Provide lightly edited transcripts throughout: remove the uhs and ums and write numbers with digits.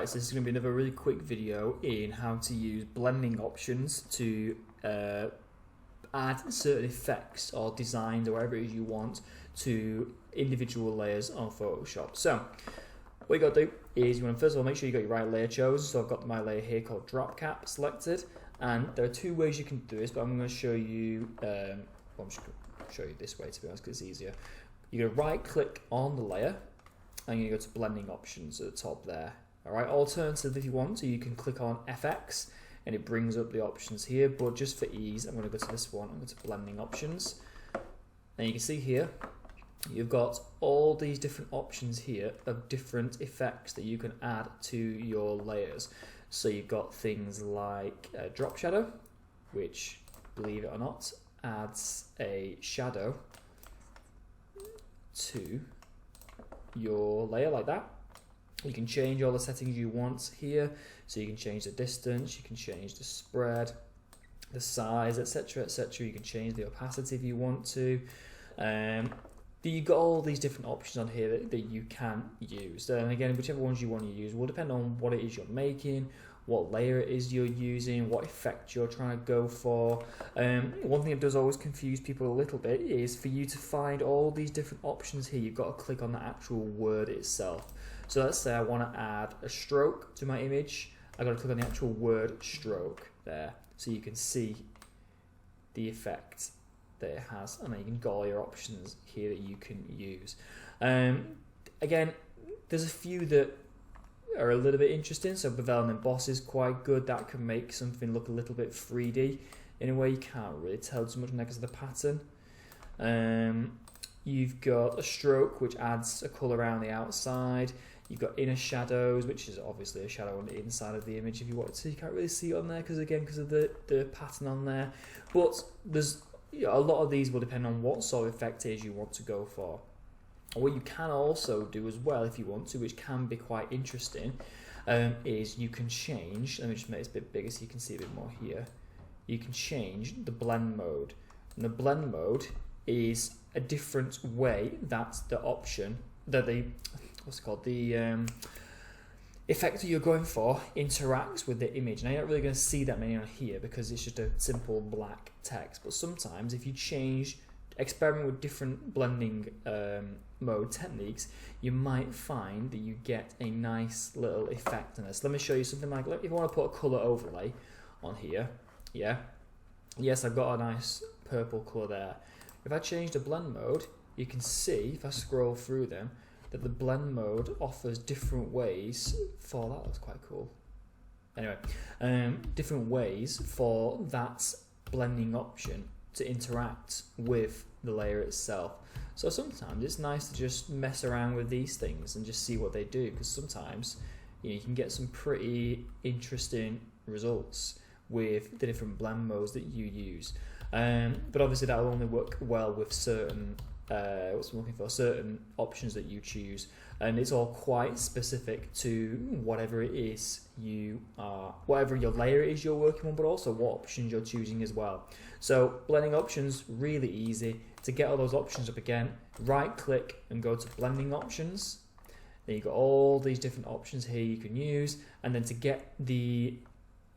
Right, so this is going to be another really quick video in how to use blending options to add certain effects or designs or whatever it is you want to individual layers on Photoshop. So what you got to do is you want to first of all make sure you got your right layer chosen. So I've got my layer here called drop cap selected, and there are two ways you can do this, but I'm going to show you I'm just going to show you this way, to be honest, because it's easier. You're going to right click on the layer and you're going to go to blending options at the top there. Alright, alternative if you want to, you can click on FX and it brings up the options here, but just for ease I'm going to go to this one. I'm going to blending options, and you can see here you've got all these different options here of different effects that you can add to your layers. So you've got things like drop shadow, which, believe it or not, adds a shadow to your layer like that. You can change all the settings you want here, so you can change the distance, you can change the spread, the size, etc, etc. You can change the opacity if you want to. You've got all these different options on here that you can use, and again, whichever ones you want to use will depend on what it is you're making, what layer it is you're using, what effect you're trying to go for. One thing that does always confuse people a little bit is for you to find all these different options here, you've got to click on the actual word itself. So let's say I want to add a stroke to my image. I've got to click on the actual word stroke there, so you can see the effect that it has, and then you can get all your options here that you can use. Again, there's a few that are a little bit interesting. So bevel and emboss is quite good. That can make something look a little bit 3D in a way. You can't really tell too much because of the pattern. You've got a stroke, which adds a colour around the outside. You've got inner shadows, which is obviously a shadow on the inside of the image if you want to. You can't really see it on there because of the pattern on there. But there's a lot of these will depend on what sort of effect it is you want to go for. What you can also do as well, if you want to, which can be quite interesting, is you can change. Let me just make this a bit bigger so you can see a bit more here. You can change the blend mode, and the blend mode is a different way that the option that the effect that you're going for interacts with the image. Now you're not really going to see that many on here because it's just a simple black text, but sometimes if you experiment with different blending mode techniques, you might find that you get a nice little effect in this. Let me show you something like, if you want to put a colour overlay on here, yeah, yes, I've got a nice purple colour there. If I change the blend mode, you can see, if I scroll through them, that the blend mode offers different ways for, that looks quite cool. Anyway, different ways for that blending option to interact with the layer itself. So sometimes it's nice to just mess around with these things and just see what they do, because sometimes you can get some pretty interesting results with the different blend modes that you use. But obviously that will only work well with certain certain options that you choose, and it's all quite specific to whatever it is whatever your layer is you're working on, but also what options you're choosing as well. So blending options, really easy. To get all those options up again, right click and go to blending options. Then you've got all these different options here you can use, and then to get the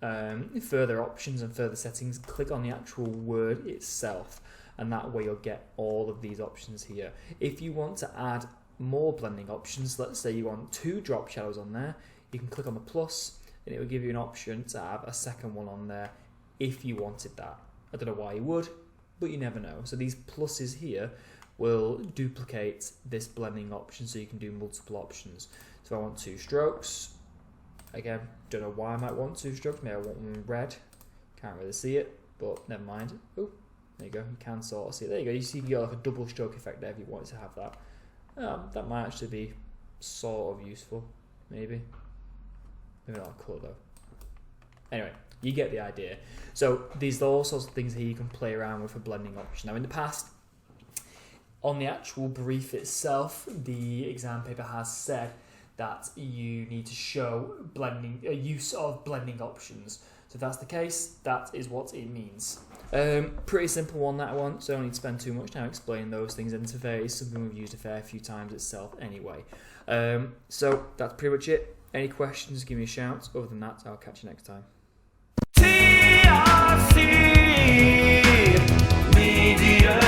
further options and further settings, click on the actual word itself, and that way you'll get all of these options here. If you want to add more blending options, let's say you want 2 drop shadows on there, you can click on the plus and it will give you an option to have a second one on there if you wanted that. I don't know why you would, but you never know. So these pluses here will duplicate this blending option, so you can do multiple options. So if I want 2 strokes, again, don't know why I might want 2 strokes, maybe I want one red, can't really see it, but never mind. Oh, there you go, you can sort of see it. There you go, you see you can get like a double stroke effect there if you wanted to have that. That might actually be sort of useful, maybe not a colour though. Anyway, you get the idea. So these are all sorts of things here you can play around with a blending option. Now in the past, on the actual brief itself, the exam paper has said that you need to show use of blending options. So if that's the case, that is what it means. Pretty simple one, that one, so I don't need to spend too much time explaining those things. Interface, something we've used a fair few times itself anyway. So that's pretty much it. Any questions, give me a shout. Other than that, I'll catch you next time. TRC Media.